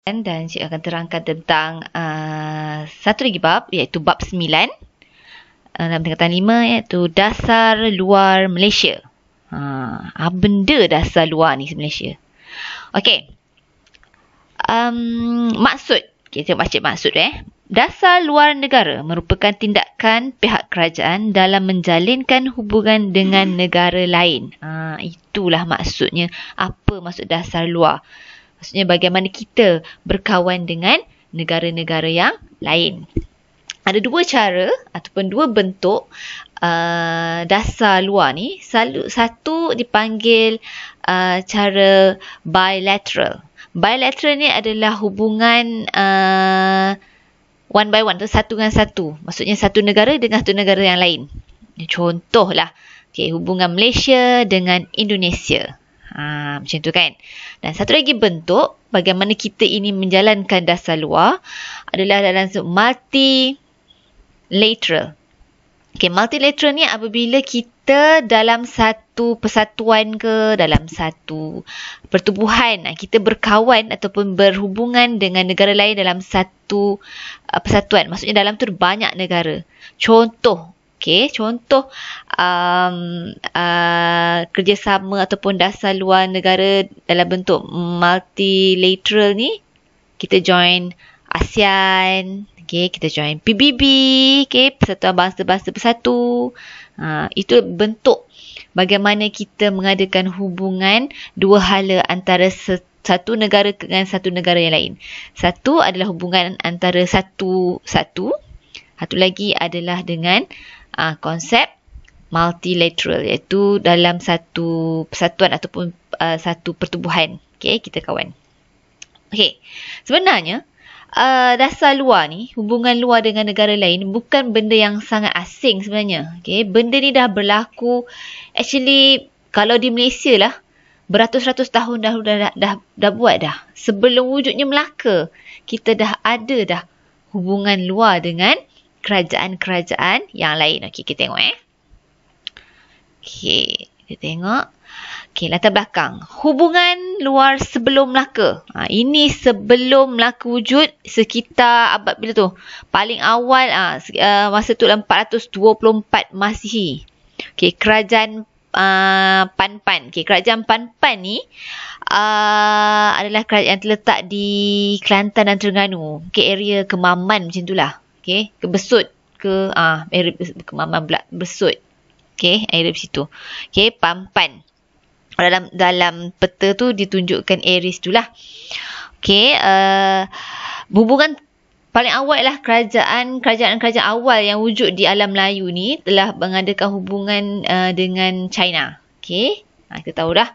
Dan Cik akan terangkan tentang satu lagi bab, iaitu bab 9 dalam tingkatan 5, iaitu dasar luar Malaysia. Benda dasar luar ni Malaysia. Okey. Maksud. Okay, tengok baca maksud Dasar luar negara merupakan tindakan pihak kerajaan dalam menjalinkan hubungan dengan negara lain. Itulah maksudnya. Apa maksud dasar luar? Maksudnya bagaimana kita berkawan dengan negara-negara yang lain. Ada dua cara ataupun dua bentuk dasar luar ni. Satu dipanggil cara bilateral. Bilateral ni adalah hubungan one by one, satu dengan satu. Maksudnya satu negara dengan satu negara yang lain. Contohlah, hubungan Malaysia dengan Indonesia. Macam tu kan. Dan satu lagi bentuk bagaimana kita ini menjalankan dasar luar adalah dalam multilateral. Multilateral ni apabila kita dalam satu persatuan ke, dalam satu pertubuhan, kita berkawan ataupun berhubungan dengan negara lain dalam satu persatuan. Maksudnya dalam tu banyak negara. Contoh kerjasama ataupun dasar luar negara dalam bentuk multilateral ni, kita join ASEAN, kita join PBB, Persatuan Bangsa-Bangsa Bersatu. Itu bentuk bagaimana kita mengadakan hubungan dua hala antara satu negara dengan satu negara yang lain. Satu adalah hubungan antara satu lagi adalah dengan konsep multilateral, iaitu dalam satu persatuan ataupun satu pertubuhan. Kita kawan. Sebenarnya dasar luar ni, hubungan luar dengan negara lain bukan benda yang sangat asing sebenarnya. Benda ni dah berlaku, actually kalau di Malaysia lah, beratus-ratus tahun dah buat dah. Sebelum wujudnya Melaka, kita dah ada dah hubungan luar dengan kerajaan-kerajaan yang lain. Kita tengok kita tengok. Latar belakang. Hubungan luar sebelum Melaka. Ini sebelum Melaka wujud, sekitar abad bila tu? Paling awal masa tu dalam 424 Masihi. Kerajaan Pan-Pan. Kerajaan Pan-Pan ni adalah kerajaan yang terletak di Kelantan dan Terengganu. Area Kemaman macam itulah. Besut ke area Kemaman pula, Besut. Area situ. Pan-Pan. Dalam peta tu ditunjukkan area situlah. Hubungan paling awal lah kerajaan awal yang wujud di alam Melayu ni telah mengadakan hubungan dengan China. Kita tahu dah.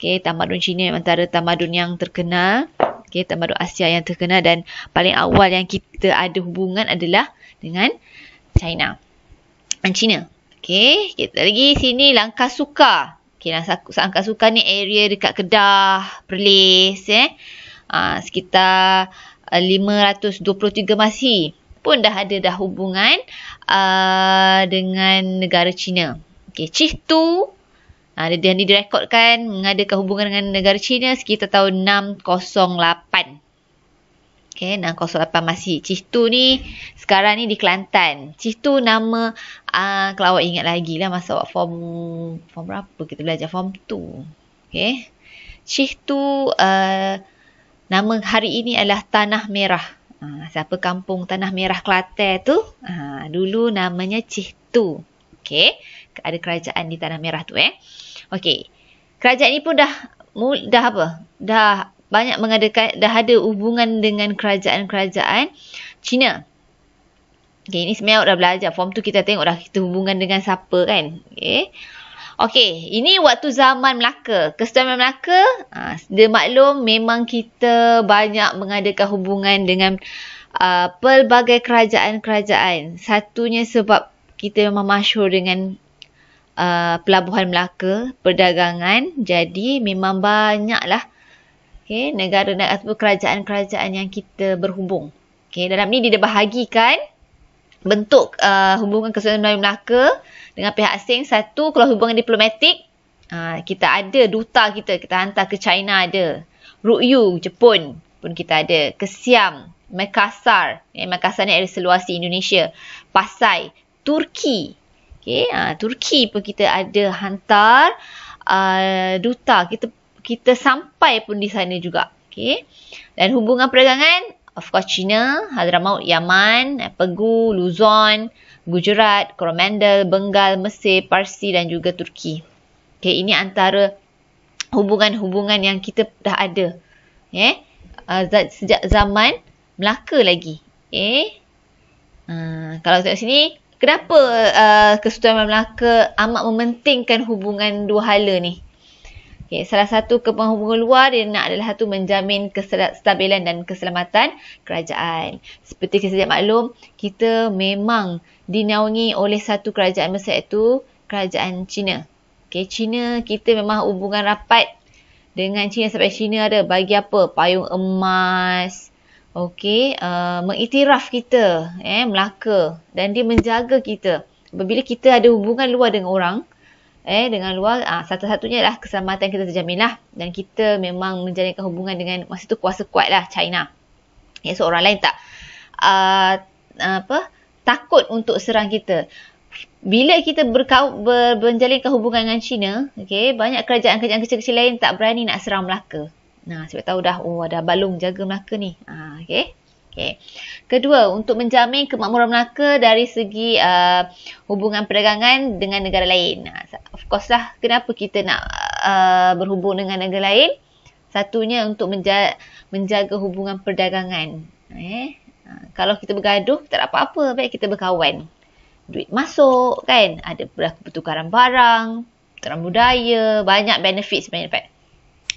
Tamadun Cina antara tamadun yang terkenal. Tamadun Asia yang terkenal, dan paling awal yang kita ada hubungan adalah dengan China. China. Kita lagi sini Langkah Sukar. Langkah Sukar ni area dekat Kedah, Perlis. Sekitar 523 Masihi pun dah ada dah hubungan dengan negara China. Cih Tu dia direkodkan mengadakan hubungan dengan negara China sekitar tahun 608. 608 Masihi. Cih Tu ni sekarang ni di Kelantan. Cih Tu nama kalau awak ingat lagi lah masa awak form berapa kita belajar, form 2. Cih Tu nama hari ini adalah Tanah Merah. Siapa kampung Tanah Merah Kelantan tu? Dulu namanya Cih Tu. Ada kerajaan di Tanah Merah tu. Kerajaan ni pun dah banyak mengadakan, dah ada hubungan dengan kerajaan-kerajaan Cina. Ini sebenarnya awak dah belajar. Form tu kita tengok dah kita hubungan dengan siapa kan. Ini waktu zaman Melaka. Kesultanan Melaka, dia maklum memang kita banyak mengadakan hubungan dengan pelbagai kerajaan-kerajaan. Satunya sebab kita memang masyhur dengan pelabuhan Melaka, perdagangan. Jadi memang banyaklah negara ataupun kerajaan-kerajaan yang kita berhubung. Dalam ni dia bahagikan bentuk hubungan Kesultanan Melayu Melaka dengan pihak asing. Satu, kalau hubungan diplomatik, kita ada duta kita hantar ke China ada. Rukyu, Jepun. pun kita ada. Ke Siam, Makassar. Makassar ni ada seluasi Indonesia. Pasai, Turki. Okay, Turki pun kita ada hantar duta. Kita sampai pun di sana juga. Okay. Dan hubungan perdagangan, of course China, Hadramaut, Yaman, Pegu, Luzon, Gujarat, Coromandel, Bengal, Mesir, Parsi dan juga Turki. Okay, ini antara hubungan-hubungan yang kita dah ada. Sejak zaman Melaka lagi. Kalau tengok sini, kenapa Kesultanan Melaka amat mementingkan hubungan dua hala ni? Salah satu hubungan luar dia nak adalah satu menjamin kestabilan dan keselamatan kerajaan. Seperti kita sedia maklum, kita memang dinaungi oleh satu kerajaan besar, iaitu kerajaan China. China, kita memang hubungan rapat dengan China sampai China ada bagi apa? Payung emas. Mengiktiraf kita, Melaka, dan dia menjaga kita. Apabila kita ada hubungan luar dengan orang, dengan luar, satu-satunya adalah keselamatan kita terjamin lah. Dan kita memang menjalinkan hubungan dengan masa tu kuasa kuat lah China. Seorang lain tak takut untuk serang kita. Bila kita menjalinkan hubungan dengan China, banyak kerajaan-kerajaan kecil-kecil lain tak berani nak serang Melaka. Sebab tahu dah, ada balung jaga Melaka ni. Kedua, untuk menjamin kemakmuran Melaka dari segi hubungan perdagangan dengan negara lain. Of course lah, kenapa kita nak berhubung dengan negara lain? Satunya untuk menjaga hubungan perdagangan. Kalau kita bergaduh, tak ada apa-apa. Baik kita berkawan. Duit masuk kan, ada pertukaran barang, pertukaran budaya, banyak benefit sebenarnya.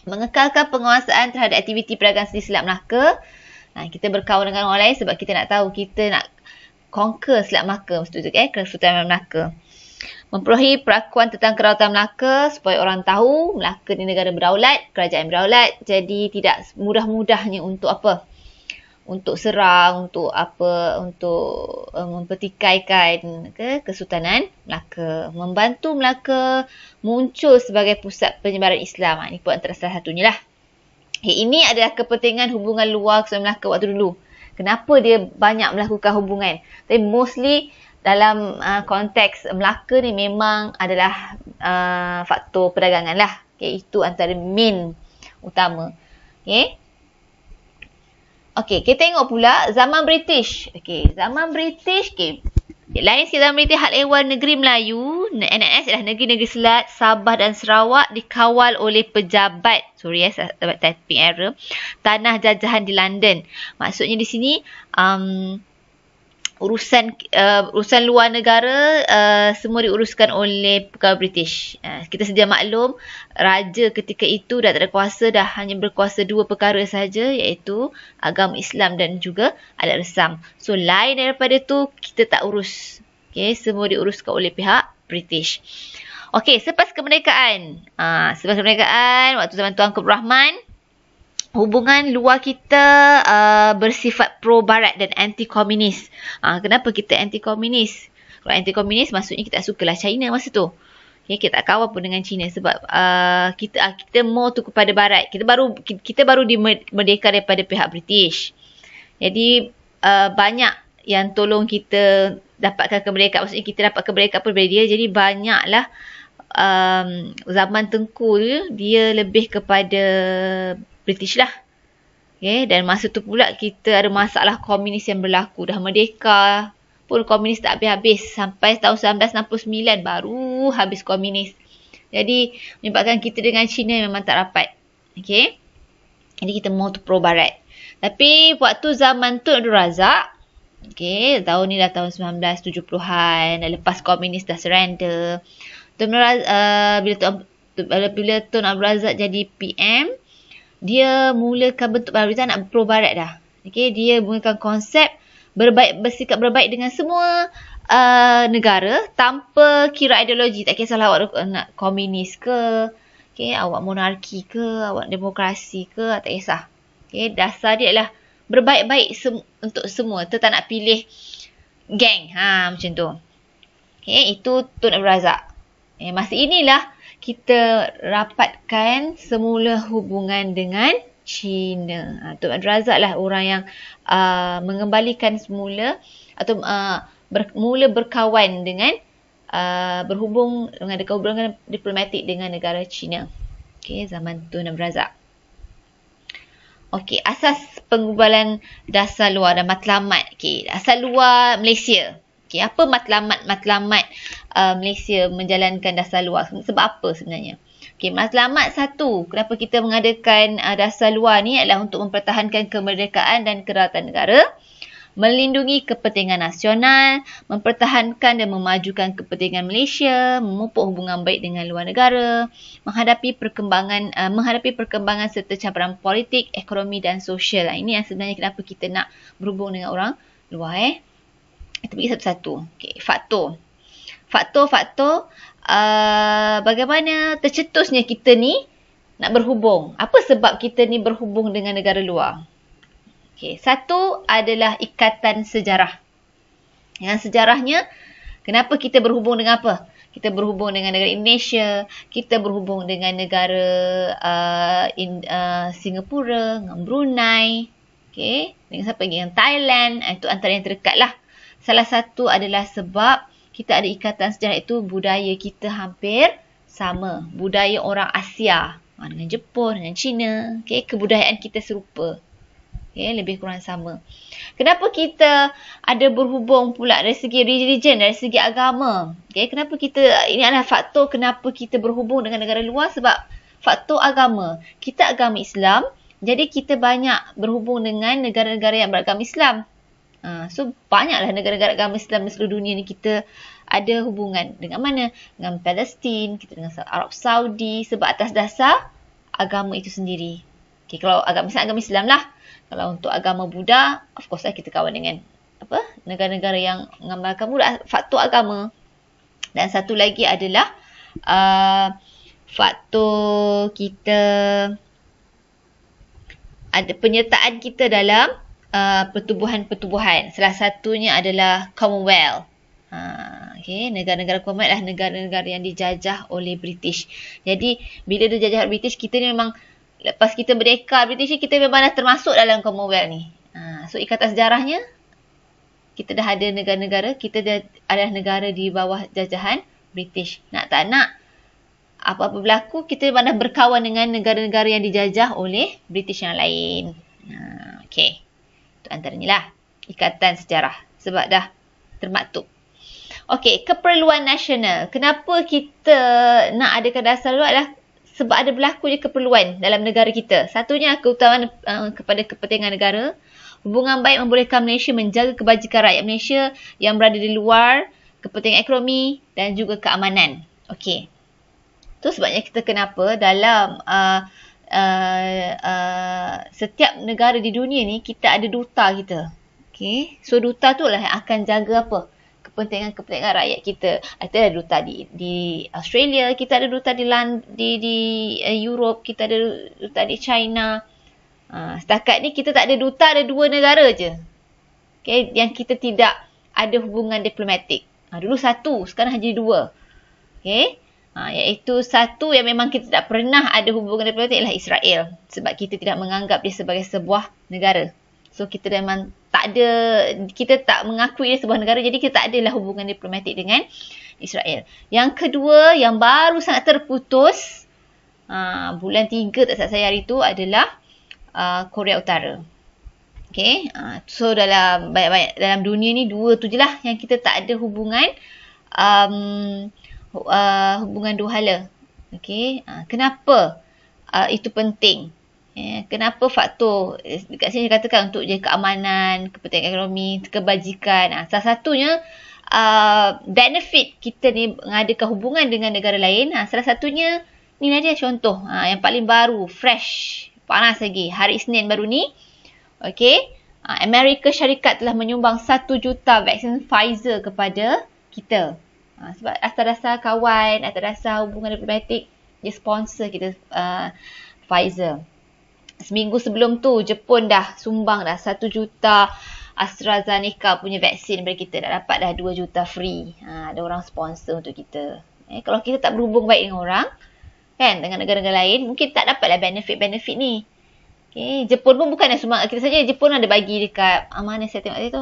Mengekalkan penguasaan terhadap aktiviti perdagangan di Selat Melaka. Kita berkawan dengan orang lain sebab kita nak tahu, kita nak conquer Selat Melaka, maksud tu Kesultanan Melaka. Memperolehi perakuan tentang kedaulatan Melaka supaya orang tahu Melaka ni negara berdaulat, kerajaan berdaulat, jadi tidak mudah-mudahnya untuk untuk serang, untuk mempertikaikan Kesultanan Melaka. Membantu Melaka muncul sebagai pusat penyebaran Islam. Ini pun antara salah satunya lah. Ini adalah kepentingan hubungan luar Kesultanan Melaka waktu dulu. Kenapa dia banyak melakukan hubungan? Tapi mostly dalam konteks Melaka ni memang adalah faktor perdagangan lah. Itu antara main utama. Kita tengok pula zaman British. Zaman British, lain sikit zaman British, Hak Ehwal Negeri Melayu, NNS adalah negeri-negeri Selat, Sabah dan Sarawak dikawal oleh pejabat, typing error, tanah jajahan di London. Maksudnya di sini, urusan luar negara semua diuruskan oleh pegawai British. Kita sedia maklum, raja ketika itu dah tak ada kuasa, dah hanya berkuasa dua perkara sahaja, iaitu agama Islam dan juga adat resam. So lain daripada tu kita tak urus. Semua diuruskan oleh pihak British. Selepas kemerdekaan. Waktu zaman Tuan Abdul Rahman, hubungan luar kita bersifat pro-barat dan anti-komunis. Kenapa kita anti-komunis? Kalau anti-komunis, maksudnya kita tak sukalah China masa tu. Kita tak kawan pun dengan China sebab kita more tu kepada barat. Kita baru dimerdeka daripada pihak British. Jadi banyak yang tolong kita dapatkan kemerdekaan. Maksudnya kita dapat kemerdekaan pun dari dia. Jadi banyaklah zaman Tengku dia lebih kepada British lah. Dan masa tu pula kita ada masalah komunis yang berlaku. Dah merdeka pun komunis tak habis-habis. Sampai tahun 1969 baru habis komunis. Jadi menyebabkan kita dengan China memang tak rapat. Jadi kita mau tu pro barat. Tapi waktu zaman Tun Abdul Razak, tahun ni dah tahun 1970-an, dah lepas komunis dah surrender. Bila Tun Abdul Razak jadi PM, dia mulakan bentuk baru. Dia nak pro barat dah. Dia mulakan konsep bersikap berbaik dengan semua negara tanpa kira ideologi. Tak kisahlah awak nak komunis ke, awak monarki ke, awak demokrasi ke, tak kisah. Dasar dia adalah berbaik-baik untuk semua. Kita tak nak pilih geng. Macam tu. Itu Tun Abdul Razak. Masa inilah kita rapatkan semula hubungan dengan China. Tok Abdul Razak lah orang yang mengembalikan semula atau mula berkawan dengan berhubung dengan hubungan diplomatik dengan negara China. Okey, zaman Tun Abdul Razak. Okey, asas penggubalan dasar luar dan matlamat. Okey, dasar luar Malaysia. Okey, apa matlamat Malaysia menjalankan dasar luar? Sebab apa sebenarnya? Okey, matlamat satu. Kenapa kita mengadakan dasar luar ni adalah untuk mempertahankan kemerdekaan dan kedaulatan negara, melindungi kepentingan nasional, mempertahankan dan memajukan kepentingan Malaysia, memupuk hubungan baik dengan luar negara, menghadapi perkembangan serta campuran politik, ekonomi dan sosial. Ini yang sebenarnya kenapa kita nak berhubung dengan orang luar. Kita pergi satu-satu. Okay, faktor. Bagaimana tercetusnya kita ni nak berhubung. Apa sebab kita ni berhubung dengan negara luar? Okay, satu adalah ikatan sejarah. Yang sejarahnya, kenapa kita berhubung dengan apa? Kita berhubung dengan negara Indonesia, kita berhubung dengan negara Singapura, dengan Brunei, okay, dengan siapa lagi? Dengan Thailand. Itu antara yang terdekat lah. Salah satu adalah sebab kita ada ikatan sejarah itu, budaya kita hampir sama. Budaya orang Asia. Dengan Jepun, dengan China. Okay, kebudayaan kita serupa. Okay, lebih kurang sama. Kenapa kita ada berhubung pula dari segi religion, dari segi agama? Okay, kenapa kita, ini adalah faktor kenapa kita berhubung dengan negara luar, sebab faktor agama. Kita agama Islam, jadi kita banyak berhubung dengan negara-negara yang beragama Islam. So, banyaklah negara-negara agama Islam di seluruh dunia ni kita ada hubungan. Dengan mana? Dengan Palestin, kita dengan Arab Saudi, sebab atas dasar agama itu sendiri. Okay, kalau agama Islam lah. Kalau untuk agama Buddha, of course lah kita kawan dengan negara-negara yang mengamalkan Buddha, faktor agama. Dan satu lagi adalah faktor kita ada penyertaan kita dalam pertubuhan-pertubuhan. Salah satunya adalah Commonwealth. Okay, negara-negara Commonwealth adalah negara-negara yang dijajah oleh British. Jadi bila dijajah British, kita ni memang lepas kita merdeka British, kita memang dah termasuk dalam Commonwealth ni. So ikatan sejarahnya, kita dah ada negara-negara, kita dah adalah negara di bawah jajahan British. Nak tak nak, apa-apa berlaku, kita memang dah berkawan dengan negara-negara yang dijajah oleh British yang lain. Okay, itu antaranya lah ikatan sejarah, sebab dah termaktub. Okay, keperluan nasional. Kenapa kita nak adakan dasar luar adalah sebab ada berlakunya keperluan dalam negara kita. Satunya keutamaan kepada kepentingan negara. Hubungan baik membolehkan Malaysia menjaga kebajikan rakyat Malaysia yang berada di luar, kepentingan ekonomi dan juga keamanan. Okey. Itu sebabnya kita kenapa dalam setiap negara di dunia ni kita ada duta kita. Okey. So duta tu lah yang akan jaga apa? Kepentingan rakyat kita. Kita ada duta di Australia, kita ada duta di Europe, kita ada duta di China. Setakat ni kita tak ada duta, ada 2 negara je. Okay, yang kita tidak ada hubungan diplomatik. Dulu 1, sekarang hanya 2. Okay. Iaitu satu yang memang kita tak pernah ada hubungan diplomatik ialah Israel. Sebab kita tidak menganggap dia sebagai sebuah negara. So kita memang tak ada, kita tak mengakui dia sebuah negara, jadi kita tak adalah hubungan diplomatik dengan Israel. Yang kedua, yang baru sangat terputus, bulan 3 tak salah saya hari itu adalah Korea Utara. Okay, so dalam banyak-banyak dalam dunia ni 2 tu je lah yang kita tak ada hubungan hubungan dua hala. Okay, kenapa itu penting? Kenapa faktor dekat sini katakan untuk je keamanan, kepentingan ekonomi, kebajikan. Salah satunya benefit kita ni mengadakan hubungan dengan negara lain. Salah satunya ni aja contoh yang paling baru, fresh, panas lagi. Hari Isnin baru ni. Okey, Amerika Syarikat telah menyumbang 1 juta vaksin Pfizer kepada kita. Sebab atas dasar kawan, atas dasar hubungan diplomatik, dia sponsor kita Pfizer. Seminggu sebelum tu, Jepun dah sumbang dah 1 juta AstraZeneca punya vaksin daripada kita. Dah dapat dah 2 juta free. Ada orang sponsor untuk kita. Kalau kita tak berhubung baik dengan orang, kan, dengan negara-negara lain, mungkin tak dapatlah benefit-benefit ni. Okay, Jepun pun bukanlah semua kita saja. Jepun ada bagi dekat mana saya tengok tadi tu.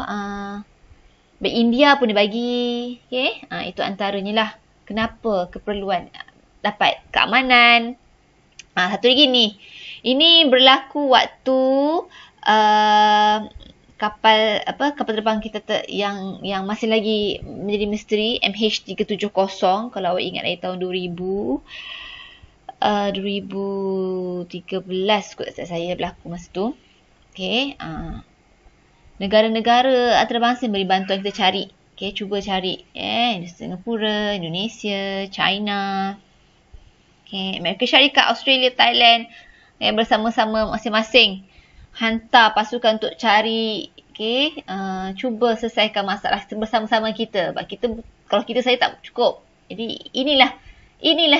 India pun dia bagi. Okay, itu antaranya lah. Kenapa keperluan dapat keamanan. Satu lagi ni. Ini berlaku waktu kapal terbang kita yang masih lagi menjadi misteri MH370 kalau awak ingat dari tahun 2013 kot saya berlaku masa tu. Okey, negara-negara antarabangsa beri bantuan kita cari. Okey, cuba cari Singapura, Indonesia, China, Amerika Syarikat, Australia, Thailand, bersama-sama masing-masing hantar pasukan untuk cari, cuba selesaikan masalah bersama-sama kita. Sebab kalau kita saya tak cukup. Jadi inilah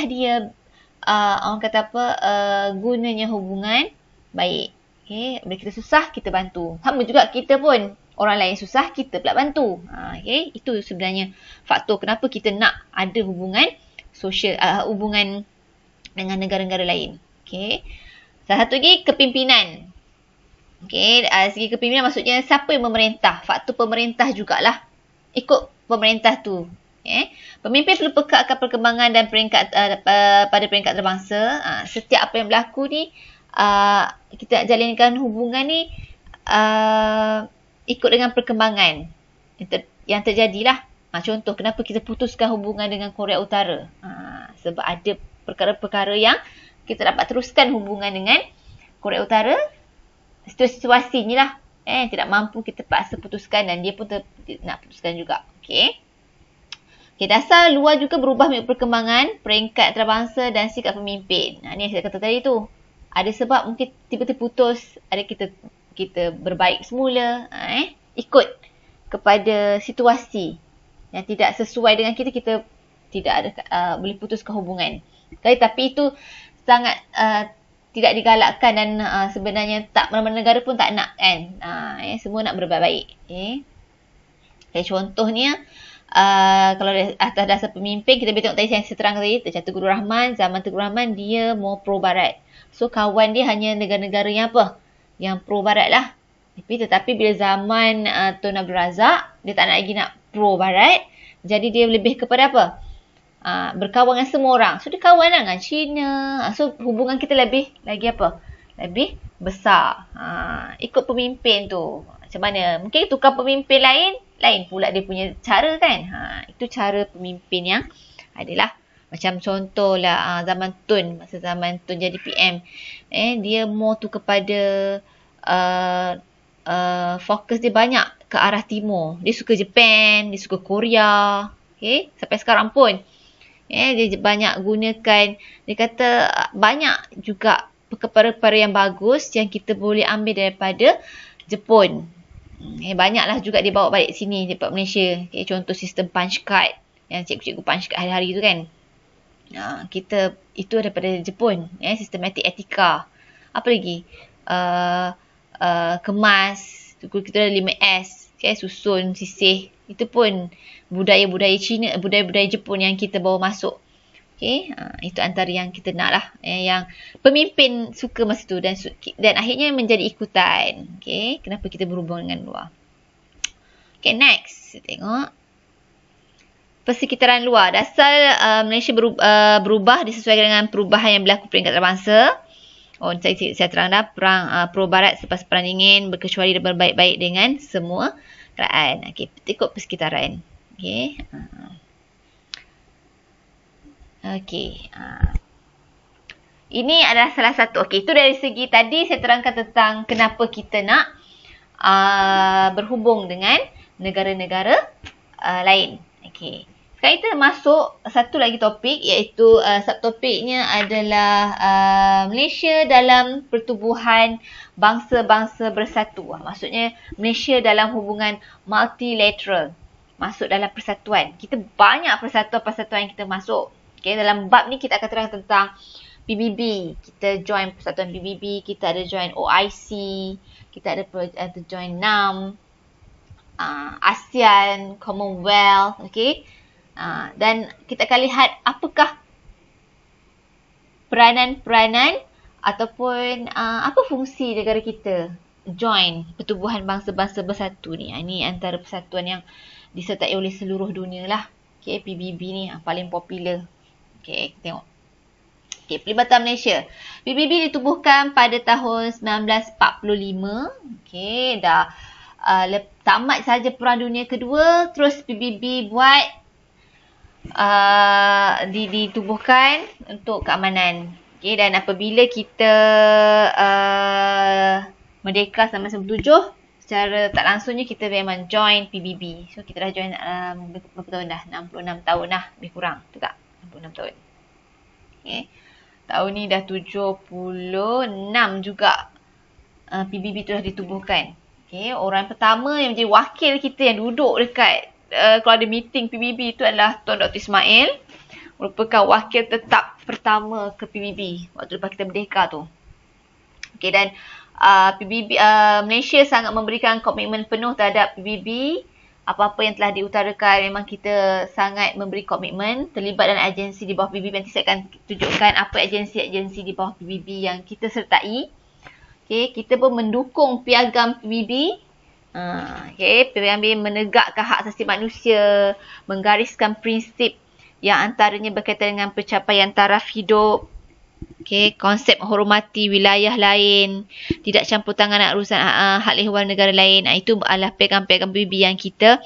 dia orang kata apa, gunanya hubungan baik. Bila kita susah, kita bantu. Sama juga kita pun. Orang lain susah, kita pula bantu. Itu sebenarnya faktor kenapa kita nak ada hubungan sosial, hubungan dengan negara-negara lain. Salah satu lagi, kepimpinan. Segi kepimpinan maksudnya siapa yang memerintah. Faktor pemerintah jugalah. Ikut pemerintah tu. Pemimpin perlu peka akan perkembangan dan peringkat pada peringkat terbangsa. Setiap apa yang berlaku ni, kita jalinkan hubungan ni ikut dengan perkembangan yang terjadilah. Contoh, kenapa kita putuskan hubungan dengan Korea Utara? Sebab ada perkara-perkara yang kita dapat teruskan hubungan dengan Korea Utara. Situasi ni lah. Tidak mampu kita paksa putuskan dan dia pun nak putuskan juga. Dasar luar juga berubah mengikut perkembangan, peringkat antarabangsa dan sikap pemimpin. Ni yang saya kata tadi tu. Ada sebab mungkin tiba-tiba putus, ada kita berbaik semula. Ikut kepada situasi yang tidak sesuai dengan kita tidak ada boleh putuskan hubungan. Tapi itu sangat tidak digalakkan dan sebenarnya mana-mana negara pun tak nak kan. Semua nak berbaik-baik. Contohnya, kalau atas dasar pemimpin, kita boleh tengok tadi saya terang tadi, Tengku Rahman, zaman Tengku Rahman dia more pro barat. So kawan dia hanya negara-negara yang apa? Yang pro barat lah. Tetapi bila zaman Tun Abdul Razak, dia tak nak lagi nak pro barat. Jadi dia lebih kepada apa? Berkawan dengan semua orang. So dia kawan lah dengan China. So hubungan kita lebih lagi apa? Lebih besar. Ikut pemimpin tu. Macam mana? Mungkin tukar pemimpin lain pula dia punya cara kan. Itu cara pemimpin yang adalah. Macam contoh lah masa zaman Tun jadi PM. Dia more tu kepada fokus dia banyak ke arah timur. Dia suka Jepun, dia suka Korea. Sampai sekarang pun. Dia banyak gunakan, dia kata banyak juga perkara-perkara yang bagus yang kita boleh ambil daripada Jepun. Banyaklah juga dia bawa balik sini daripada Malaysia. Contoh sistem punch card yang cikgu-cikgu punch card hari-hari tu kan. Kita itu daripada Jepun. Sistematik etika. Apa lagi? Kemas. Kita ada 5S. Susun, sisih. Itu pun budaya-budaya Cina, budaya-budaya Jepun yang kita bawa masuk. Itu antara yang kita nak lah. Yang pemimpin suka masa tu dan akhirnya menjadi ikutan. Kenapa kita berhubung dengan luar. Next. Kita tengok. Persekitaran luar. Dasar Malaysia berubah disesuaikan dengan perubahan yang berlaku peringkat antarabangsa. Saya terang dah. Perang pro barat selepas perang dingin berkecuali dan berbaik-baik dengan semua rakyat. Ikut persekitaran. Ini adalah salah satu. Itu dari segi tadi saya terangkan tentang kenapa kita nak berhubung dengan negara-negara lain. Sekarang kita masuk satu lagi topik, iaitu subtopiknya adalah Malaysia dalam pertubuhan bangsa-bangsa bersatu. Maksudnya Malaysia dalam hubungan multilateral. Masuk dalam persatuan. Kita banyak persatuan-persatuan yang kita masuk. Dalam bab ni kita akan terang tentang PBB. Kita join persatuan PBB. Kita ada join OIC. Kita ada join NAM. ASEAN, Commonwealth. Dan kita akan lihat apakah peranan-peranan ataupun apa fungsi negara kita join Pertubuhan Bangsa-Bangsa Bersatu ni. Ini antara persatuan yang disertai oleh seluruh dunia lah. Okay, PBB ni paling popular. Okay, tengok. Okay, Perlibatan Malaysia. PBB ditubuhkan pada tahun 1945. Okay, dah tamat saja Perang Dunia Kedua. Terus PBB buat ditubuhkan untuk keamanan. Okay, dan apabila kita merdeka 1997, secara tak langsungnya kita memang join PBB. So kita dah join berapa tahun dah? 66 tahun dah, lebih kurang. Betul tak? 66 tahun. Okay. Tahun ni dah 76 juga PBB tu dah ditubuhkan. Okay. Orang pertama yang menjadi wakil kita yang duduk dekat kalau ada meeting PBB itu adalah Tuan Dr. Ismail. Merupakan wakil tetap pertama ke PBB waktu lepas kita merdeka tu. Okay, dan PBB Malaysia sangat memberikan komitmen penuh terhadap PBB. Apa-apa yang telah diutarakan memang kita sangat memberi komitmen, terlibat dalam agensi di bawah PBB. Nanti saya akan tunjukkan apa agensi-agensi di bawah PBB yang kita sertai. Okay, kita pun mendukung piagam PBB. Okay, PBB menegakkan hak asasi manusia, menggariskan prinsip yang antaranya berkaitan dengan pencapaian taraf hidup. Okay, konsep menghormati wilayah lain, tidak campur tangan dalam urusan hak ehwal negara lain. Itu adalah piagam-piagam PBB yang kita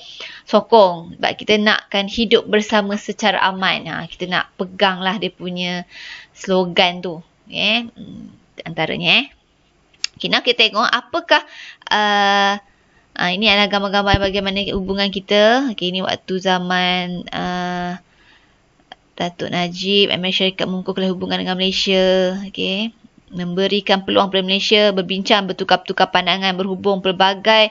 sokong. Sebab kita nakkan hidup bersama secara aman. Kita nak peganglah dia punya slogan tu. Okay, antaranya. Okay, nak kita tengok apakah ini adalah gambar-gambar bagaimana hubungan kita. Okay, ini waktu zaman Datuk Najib, Syarikat mengukuhkan hubungan dengan Malaysia. Okay. Memberikan peluang kepada Malaysia berbincang, bertukar-tukar pandangan, berhubung pelbagai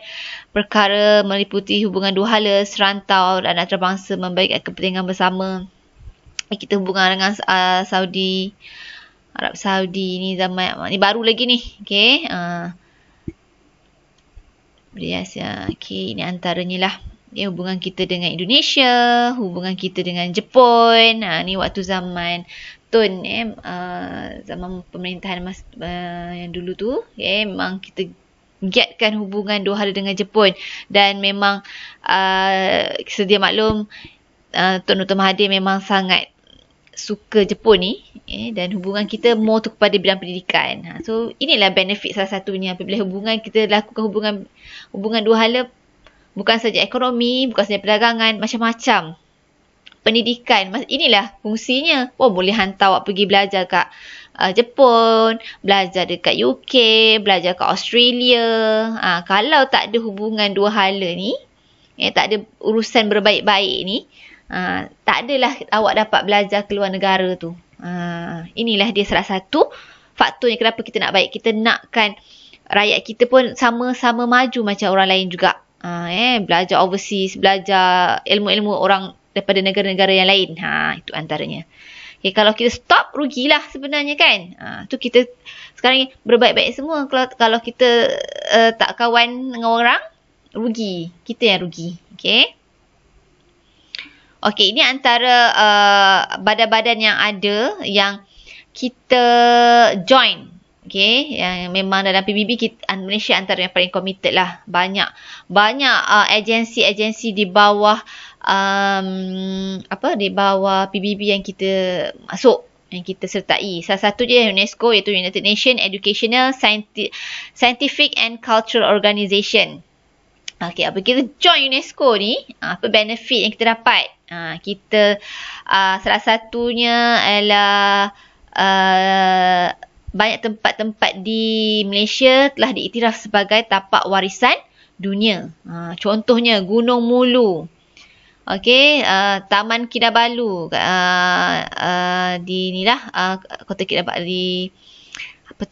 perkara meliputi hubungan dua hala, serantau dan antarabangsa, membaikkan kepentingan bersama. Kita hubungan dengan Saudi, Arab Saudi ni zaman ni baru lagi ni. Okay. Biasa. Okay, ini antaranya lah. Okay, hubungan kita dengan Indonesia, hubungan kita dengan Jepun. Ni waktu zaman Tun, zaman pemerintahan yang dulu tu. Okay, memang kita giatkan hubungan dua hala dengan Jepun. Dan memang sedia maklum, Tun Dr. Mahathir memang sangat suka Jepun ni. Dan hubungan kita more tu kepada bidang pendidikan. So, inilah benefit salah satunya. Apabila hubungan kita lakukan hubungan dua hala, bukan saja ekonomi, bukan saja perdagangan, macam-macam. Pendidikan, inilah fungsinya. Boleh hantar awak pergi belajar kat Jepun, belajar dekat UK, belajar kat Australia. Kalau tak ada hubungan dua hala ni, tak ada urusan berbaik-baik ni, tak adalah awak dapat belajar ke luar negara tu. Inilah dia salah satu faktornya kenapa kita nak baik. Kita nakkan rakyat kita pun sama-sama maju macam orang lain juga. Belajar overseas, belajar ilmu-ilmu orang daripada negara-negara yang lain. Itu antaranya. Okay, kalau kita stop, rugilah sebenarnya kan. Tu kita sekarang ni berbaik-baik semua. Kalau kita tak kawan dengan orang, rugi. Kita yang rugi. Okay. Okay, ini antara badan-badan yang ada yang kita join. Okay, yang memang dalam PBB Malaysia antara yang paling committed lah. Banyak agensi-agensi di bawah di bawah PBB yang kita masuk, yang kita sertai. Salah satu dia UNESCO, iaitu United Nations Educational, Scientific and Cultural Organisation. Okay, apabila kita join UNESCO ni, apa benefit yang kita dapat? Kita salah satunya adalah banyak tempat-tempat di Malaysia telah diiktiraf sebagai tapak warisan dunia. Contohnya Gunung Mulu. Okey, Taman Kinabalu di inilah Kota Kinabalu di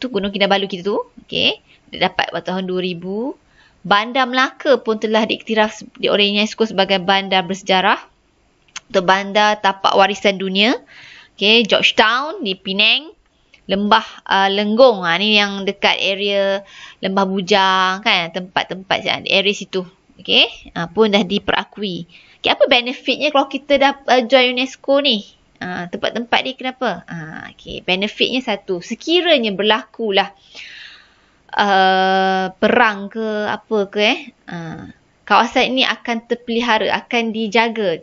Gunung Kinabalu kita tu. Okey, dapat pada tahun 2000. Bandar Melaka pun telah diiktiraf oleh UNESCO sebagai bandar bersejarah atau bandar tapak warisan dunia. Okey, Georgetown di Penang, Lembah Lenggong, ni yang dekat area Lembah Bujang kan, tempat-tempat di area situ. Okey, pun dah diperakui. Okay, apa benefitnya kalau kita dah join UNESCO ni? Tempat-tempat ni kenapa? Okay. Benefitnya satu. Sekiranya berlakulah perang ke apa ke kawasan ini akan terpelihara, akan dijaga.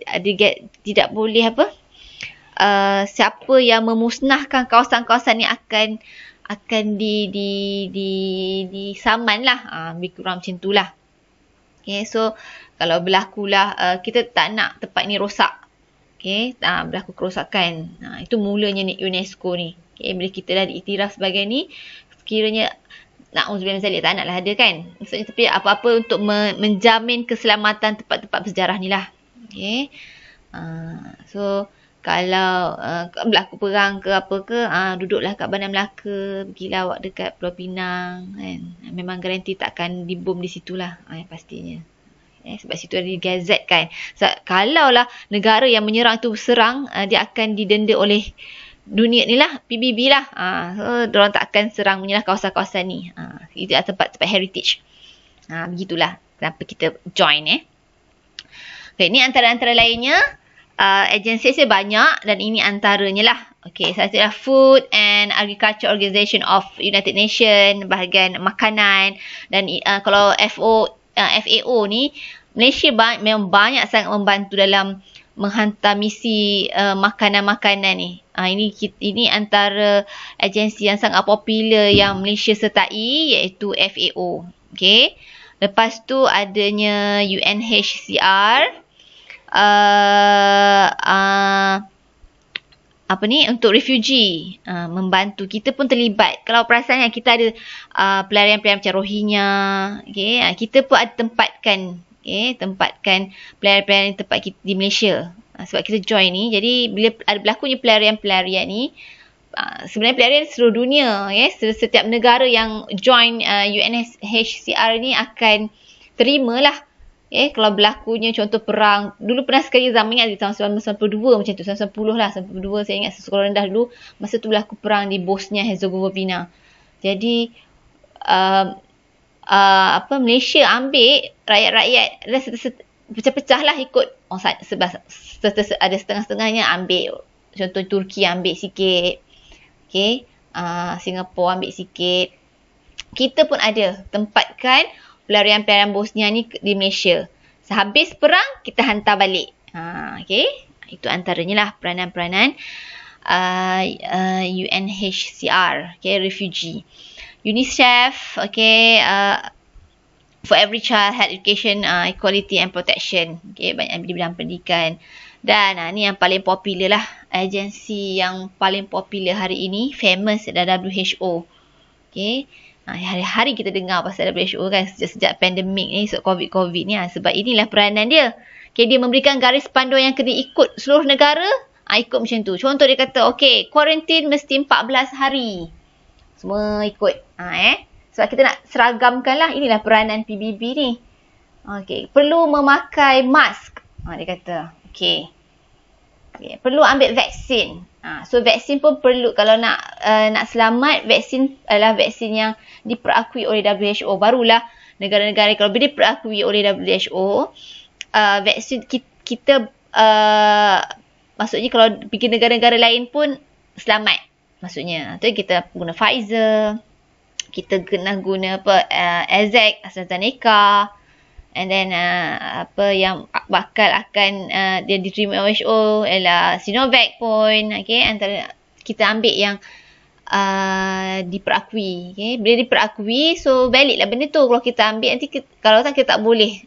Tidak boleh apa? Siapa yang memusnahkan kawasan-kawasan ni akan disaman lah. Lebih kurang macam tu lah. Okay, so kalau berlakulah kita tak nak tempat ni rosak. Okay, berlaku kerosakan. Itu mulanya UNESCO ni. Okay, bila kita dah diiktiraf sebagai ni, sekiranya na'udzubillah min zalik, tak nak lah ada kan. Maksudnya tapi apa-apa untuk menjamin keselamatan tempat-tempat bersejarah ni lah. Okay. So kalau berlaku perang ke apa ke, duduklah kat Bandar Melaka, pergilah awak dekat Pulau Pinang kan. Memang garanti takkan dibom di situlah, yang pastinya. Sebab situ ada digazetkan. Kalaulah negara yang menyerang tu serang, dia akan didenda oleh dunia ni lah, PBB lah. So diorang tak akan serang menyerang kawasan-kawasan ni. Itu tempat-tempat heritage. Begitulah kenapa kita join Okay, ni antara lainnya. Agensi saya banyak dan ini antaranya lah. Okay, satu adalah Food and Agriculture Organization of United Nations, bahagian makanan. Dan kalau FAO ni, Malaysia memang banyak sangat membantu dalam menghantar misi makanan-makanan ni. Ini antara agensi yang sangat popular yang Malaysia sertai, iaitu FAO. Okay. Lepas tu adanya UNHCR. Untuk refugee, membantu. Kita pun terlibat. Kalau perasan kita ada pelarian-pelarian macam Rohingya, okay, kita pun ada tempatkan pelarian-pelarian tempat kita di Malaysia. Sebab kita join ni, jadi bila ada berlakunya pelarian-pelarian ni, sebenarnya pelarian seluruh dunia, setiap negara yang join UNHCR ni akan terimalah. Kalau berlakunya contoh perang, dulu pernah sekali zaman ingat di tahun 1992 macam tu, 1990 lah, 1992 saya ingat sekolah rendah dulu, masa tu berlaku perang di Bosnia Herzegovina. Jadi Malaysia ambil rakyat-rakyat pecah-pecah lah ikut. Ada setengah-setengahnya ambil, contoh Turki ambil sikit, okay, Singapura ambil sikit. Kita pun ada tempatkan pelarian-pelarian Bosnia ni di Malaysia. Sehabis perang, kita hantar balik. Okay. Itu antaranya lah peranan-peranan UNHCR, okay, refugee. UNICEF, okay, for every child, health education, equality and protection. Okay, banyak di bidang pendidikan. Dan ni yang paling popular lah. Agensi yang paling popular hari ini, famous adalah WHO. Okay. Hari-hari kita dengar pasal WHO kan, sejak pandemik ni, COVID ni. Sebab inilah peranan dia. Okay, dia memberikan garis panduan yang kena ikut seluruh negara. Ikut macam tu. Contoh dia kata, okay, kuarantin mesti 14 hari. Semua ikut. Sebab kita nak seragamkan lah. Inilah peranan PBB ni. Okay, perlu memakai mask. Dia kata, okay. Perlu ambil vaksin. So vaksin pun perlu. Kalau nak selamat, vaksin adalah vaksin yang diperakui oleh WHO. Barulah negara-negara kalau boleh diperakui oleh WHO, vaksin kita maksudnya kalau pergi negara-negara lain pun selamat. Maksudnya tu kita guna Pfizer, kita kena guna AstraZeneca, and then yang bakal akan dia diterima WHO ialah Sinovac pun. Okay, antara kita ambil yang diperakui. Okay, bila diperakui, so valid lah benda tu. Kalau kita ambil nanti kalau tak kita tak boleh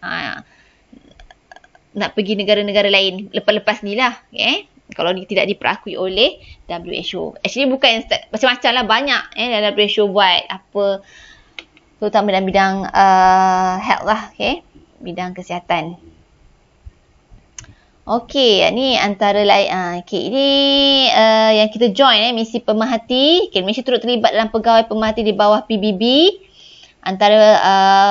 nak pergi negara-negara lain lepas-lepas ni lah. Okay, kalau tidak diperakui oleh WHO. Actually bukan macam-macam lah, banyak dalam WHO buat apa, terutama dalam bidang health lah. Okay, bidang kesihatan. Okey, ni antara lain. Okey, ini yang kita join misi pemerhati. Okay, Malaysia turut terlibat dalam pegawai pemerhati di bawah PBB antara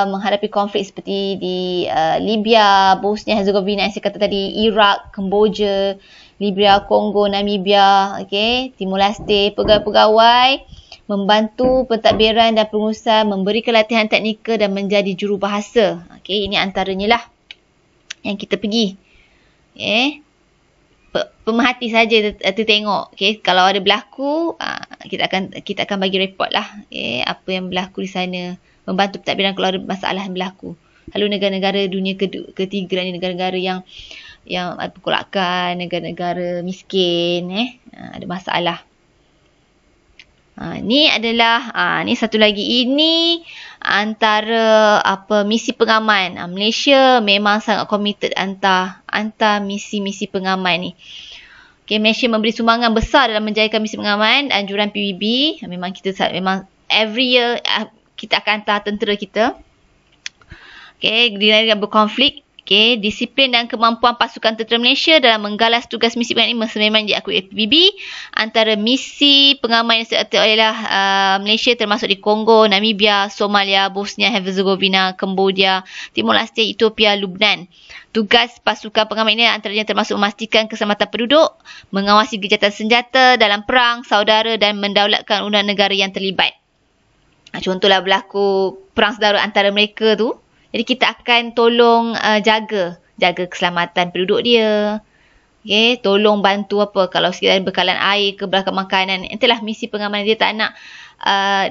menghadapi konflik seperti di Libya, Bosnia Herzegovina, yang saya kata tadi, Iraq, Kemboja, Libya, Kongo, Namibia, okey, Timor Leste. Pegawai-pegawai membantu pentadbiran dan pengurusan, memberikan latihan teknikal dan menjadi jurubahasa. Okey, ini antaranya lah yang kita pergi. Okay. pemerhati saja tertengok. Okay, kalau ada berlaku, kita akan bagi report lah. Okay, apa yang berlaku di sana, membantu pentadbiran kalau ada masalah yang berlaku. Lalu negara-negara dunia ketiga ni, negara-negara yang perkolakan, negara-negara miskin, ada masalah. Ni adalah ni satu lagi, ini antara misi pengaman. Malaysia memang sangat committed hantar misi-misi pengaman ni. Okay, Malaysia memberi sumbangan besar dalam menjayakan misi pengaman anjuran PBB. Memang every year kita akan hantar tentera kita. Okay, di negara berkonflik. Okay, disiplin dan kemampuan pasukan tentera Malaysia dalam menggalas tugas misi pengaman ini memang diakui PBB. Antara misi pengaman yang disertai oleh Malaysia termasuk di Kongo, Namibia, Somalia, Bosnia, Herzegovina, Cambodia, Timor Leste, Ethiopia, Lubnan. Tugas pasukan pengaman ini antaranya termasuk memastikan keselamatan penduduk, mengawasi gejatan senjata dalam perang, saudara dan mendaulatkan undang negara yang terlibat. Contohlah berlaku perang saudara antara mereka tu. Jadi kita akan tolong jaga keselamatan penduduk dia. Okay, tolong bantu kalau sekiranya bekalan air ke bekalan makanan. Itulah misi pengaman. Dia tak nak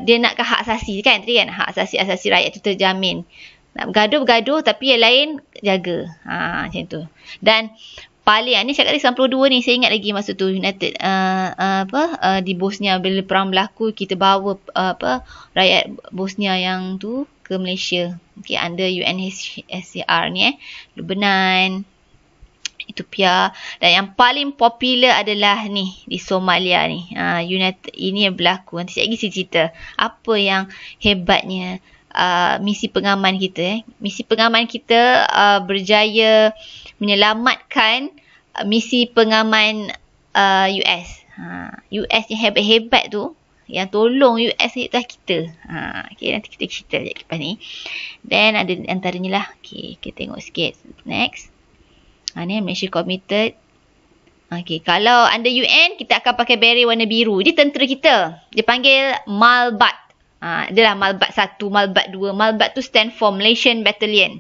dia nakkan hak asasi kan? Tadi kan hak asasi rakyat itu terjamin. Nak bergaduh tapi yang lain jaga. Macam tu. Dan paling ni cakap tadi 92 ni, saya ingat lagi masa tu United di Bosnia bila perang berlaku, kita bawa rakyat Bosnia yang tu ke Malaysia. Okay, under UNHCR ni Lebanon, Ethiopia, dan yang paling popular adalah ni di Somalia ni. United ini yang berlaku. Nanti saya lagi cerita apa yang hebatnya misi pengaman kita. Misi pengaman kita berjaya menyelamatkan misi pengaman US. US yang hebat-hebat tu, yang tolong US itulah kita. Okay, nanti kita cerita sekejap lepas ni. Then ada antaranya lah. Okay, kita tengok sikit. Next. Ni Malaysia committed. Okay, kalau under UN, kita akan pakai beret warna biru. Dia tentera kita. Dia panggil Malbat. Adalah Malbat 1, Malbat 2. Malbat tu stand for Malaysian Battalion.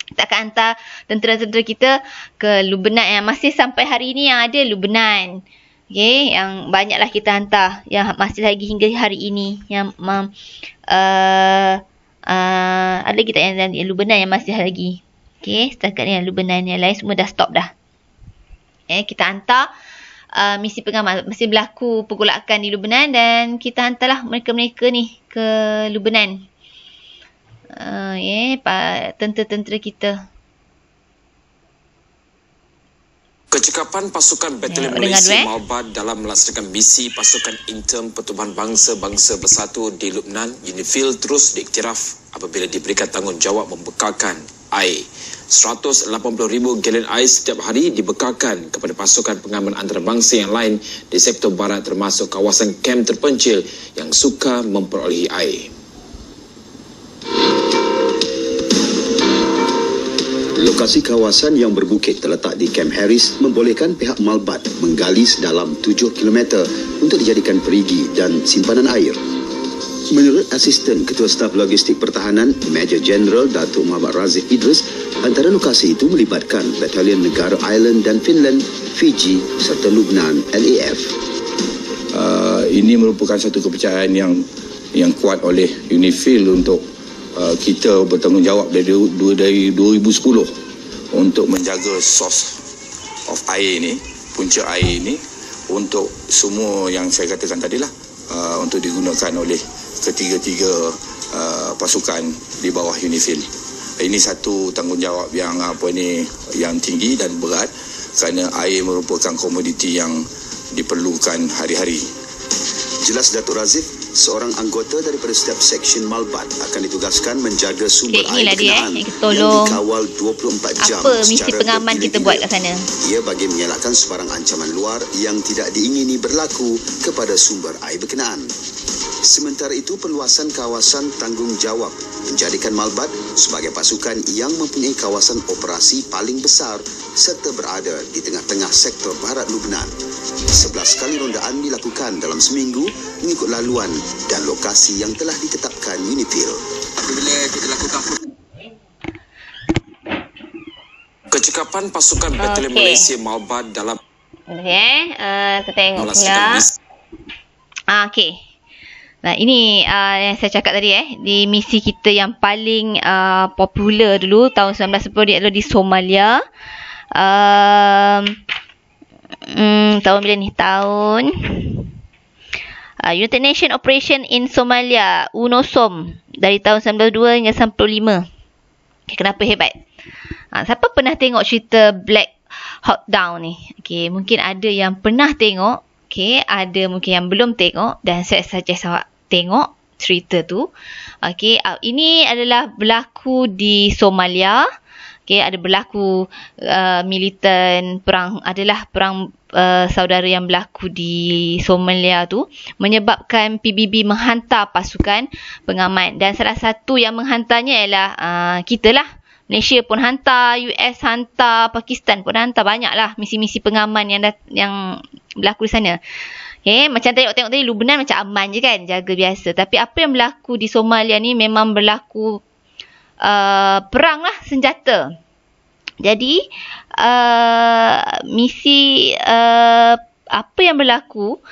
Kita akan hantar tentera-tentera kita ke Lubnan, yang masih sampai hari ni yang ada Lubnan. Okay, yang banyaklah kita hantar, yang masih lagi hingga hari ini. Yang ada kita yang Lubnan yang masih lagi. Okay, setakat ni yang Lubnan, yang lain semua dah stop dah. Okay, kita hantar misi pengaman. Masih berlaku pergolakan di Lubnan dan kita hantarlah mereka-mereka ni ke Lubnan. Tentera-tentera kita. Kecekapan pasukan Batalion Malaysia Malbat dalam melaksanakan misi pasukan intern Pertubuhan Bangsa-Bangsa Bersatu di Lubnan, UNIFIL, terus diiktiraf apabila diberikan tanggungjawab membekalkan air. 180,000 galen air setiap hari dibekalkan kepada pasukan pengaman antarabangsa yang lain di sektor barat, termasuk kawasan kem terpencil yang sukar memperolehi air. Lokasi kawasan yang berbukit terletak di Camp Harris membolehkan pihak Malbat menggali sedalam 7 km untuk dijadikan perigi dan simpanan air. Menurut Asisten Ketua Staf Logistik Pertahanan, Major General Datuk Muhammad Razif Idris, antara lokasi itu melibatkan Batalion Negara Ireland dan Finland, Fiji serta Lubnan LAF. Ini merupakan satu kepercayaan yang kuat oleh UNIFIL untuk kita bertanggungjawab dari 2010 untuk menjaga source of air ni, punca air ni, untuk semua yang saya katakan tadilah, untuk digunakan oleh ketiga-tiga pasukan di bawah UNIFIL. Ini satu tanggungjawab yang tinggi dan berat kerana air merupakan komoditi yang diperlukan hari-hari. Jelas Datuk Razif, seorang anggota daripada setiap seksyen Malbat akan ditugaskan menjaga sumber air berkenaan yang dikawal 24 jam apa misi pengaman kita buat kat sana. Ia bagi mengelakkan sebarang ancaman luar yang tidak diingini berlaku kepada sumber air berkenaan. Sementara itu, perluasan kawasan tanggungjawab menjadikan Malbat sebagai pasukan yang mempunyai kawasan operasi paling besar serta berada di tengah-tengah sektor barat Lubnan. 11 kali rondaan dilakukan dalam seminggu mengikut laluan dan lokasi yang telah ditetapkan UNIFIL. Apabila kita lakukan kecekapan pasukan Batalion Malaysia Malbat dalam Okay. Kita tengok Melaksanakan pula. Okay. Nah, ini yang saya cakap tadi di misi kita yang paling popular dulu tahun 1910 dia adalah di Somalia. Tahun bila ni? Tahun United Nations Operation in Somalia, UNOSOM, dari tahun 1992 hingga 1995. Okay, kenapa hebat? Siapa pernah tengok cerita Black Hawk Down ni? Okay, mungkin ada yang pernah tengok. Okay, ada mungkin yang belum tengok, dan saya suggest awak tengok cerita tu. Okay, ini adalah berlaku di Somalia. Okay, ada berlaku militan perang, adalah perang saudara yang berlaku di Somalia tu, menyebabkan PBB menghantar pasukan pengaman, dan salah satu yang menghantarnya ialah kita lah. Malaysia pun hantar, US hantar, Pakistan pun hantar, banyaklah misi-misi pengaman yang berlaku di sana. Okay, macam tengok tadi Lubnan macam aman je kan, jaga biasa. Tapi apa yang berlaku di Somalia ni memang berlaku perang lah, senjata. Jadi misi apa yang berlaku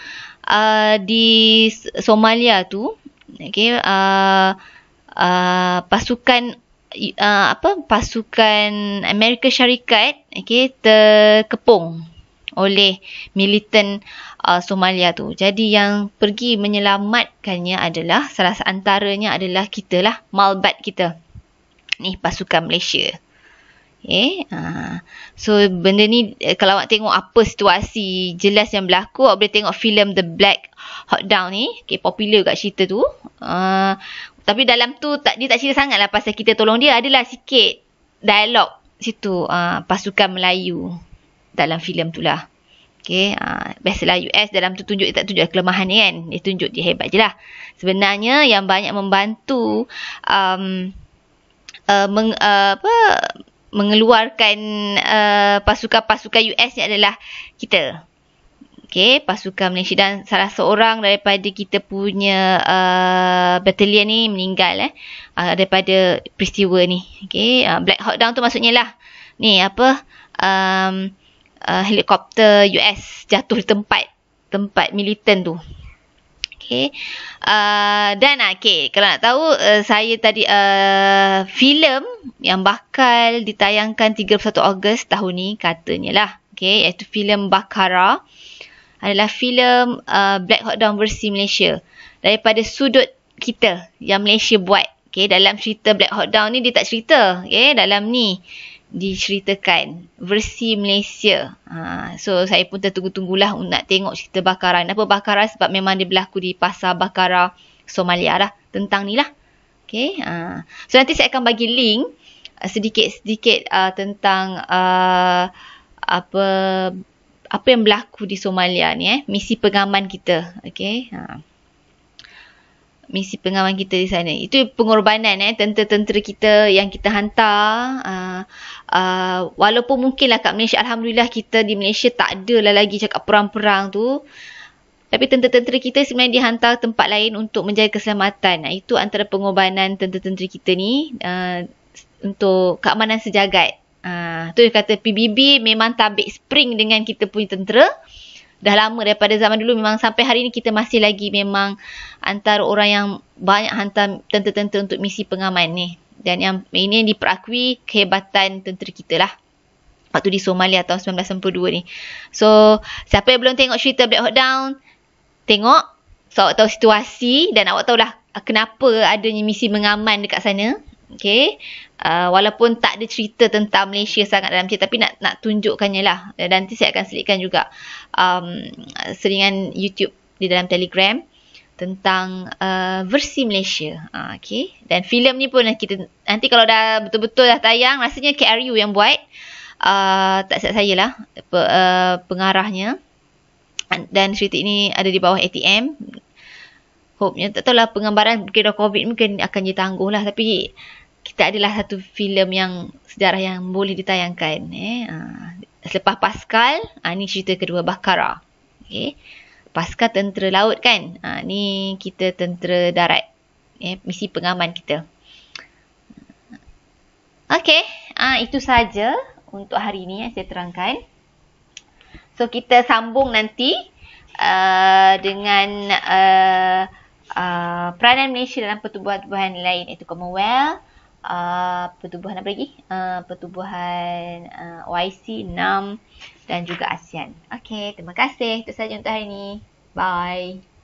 di Somalia tu, okay, pasukan pasukan Amerika Syarikat, okay, terkepung oleh militan Somalia tu. Jadi yang pergi menyelamatkannya adalah, salah antaranya adalah kita lah, Malbat kita ni, pasukan Malaysia. Okay. So benda ni kalau awak tengok apa situasi jelas yang berlaku, awak boleh tengok filem The Black Hawk Down ni. Okay, popular kat cerita tu. Tapi dalam tu dia tak cerita sangat lah pasal kita tolong dia. Adalah sikit dialog situ, pasukan Melayu dalam filem tu lah. Okay, biasalah US dalam tu tak tunjuk kelemahan ni kan. Dia tunjuk dia hebat je lah. Sebenarnya yang banyak membantu mengeluarkan pasukan-pasukan US ni adalah kita. Okay, pasukan Malaysia, dan salah seorang daripada kita punya batalion ni meninggal daripada peristiwa ni. Okay, Black Hawk Down tu maksudnya lah ni helikopter US jatuh di tempat militan tu. Okay. Dan okay, kalau nak tahu, saya tadi filem yang bakal ditayangkan 31 Ogos tahun ni katanya lah. Okay, iaitu filem Bakara, adalah filem Black Hawk Down versi Malaysia daripada sudut kita yang Malaysia buat. Okay, dalam cerita Black Hawk Down ni dia tak cerita. Okay, dalam ni diceritakan versi Malaysia. So saya pun tertunggu-tunggulah nak tengok cerita Bakara. Kenapa Bakara? Sebab memang dia berlaku di pasar Bakara Somalia lah, tentang ni lah. Okay, so nanti saya akan bagi link sedikit-sedikit tentang apa yang berlaku di Somalia ni, misi pengaman kita. Okay, misi pengaman kita di sana. Itu pengorbanan tentera-tentera kita yang kita hantar. Walaupun mungkinlah kat Malaysia, Alhamdulillah kita di Malaysia tak ada lah lagi cakap perang-perang tu. Tapi tentera-tentera kita sebenarnya dihantar tempat lain untuk menjaga keselamatan. Itu antara pengorbanan tentera-tentera kita ni untuk keamanan sejagat. Tu dia kata PBB memang tabik spring dengan kita punya tentera. Dah lama, daripada zaman dulu, memang sampai hari ni kita masih lagi memang antara orang yang banyak hantar tentera-tentera untuk misi pengaman ni. Dan yang ini diperakui kehebatan tentera kita lah waktu di Somalia tahun 1992 ni. So siapa yang belum tengok cerita Black Hawk Down, tengok. So awak tahu situasi dan awak tahulah kenapa adanya misi mengaman dekat sana. Okay, walaupun tak ada cerita tentang Malaysia sangat dalam cerita, tapi nak tunjukkannya lah. Dan nanti saya akan selitkan juga selingan YouTube di dalam Telegram tentang versi Malaysia. Okay, dan filem ni pun kita nanti kalau dah betul-betul dah tayang, rasanya KRU yang buat, tak silap saya lah pengarahnya. Dan cerita ini ada di bawah ATM. Hope-nya, tak tahulah penggambaran kira COVID mungkin akan ditangguh lah. Tapi kita adalah satu filem yang sejarah yang boleh ditayangkan. Selepas Pascal, ni cerita kedua Bakara. Okay. Pascal tentera laut kan. Ni kita tentera darat. Misi pengaman kita. Okay. Itu saja untuk hari ini yang saya terangkan. So kita sambung nanti dengan peranan Malaysia dalam pertubuhan-pertubuhan lain, iaitu Commonwealth, pertubuhan apa lagi? Pertubuhan OIC, NAM dan juga ASEAN. Okey, terima kasih. Itu sahaja untuk hari ini. Bye.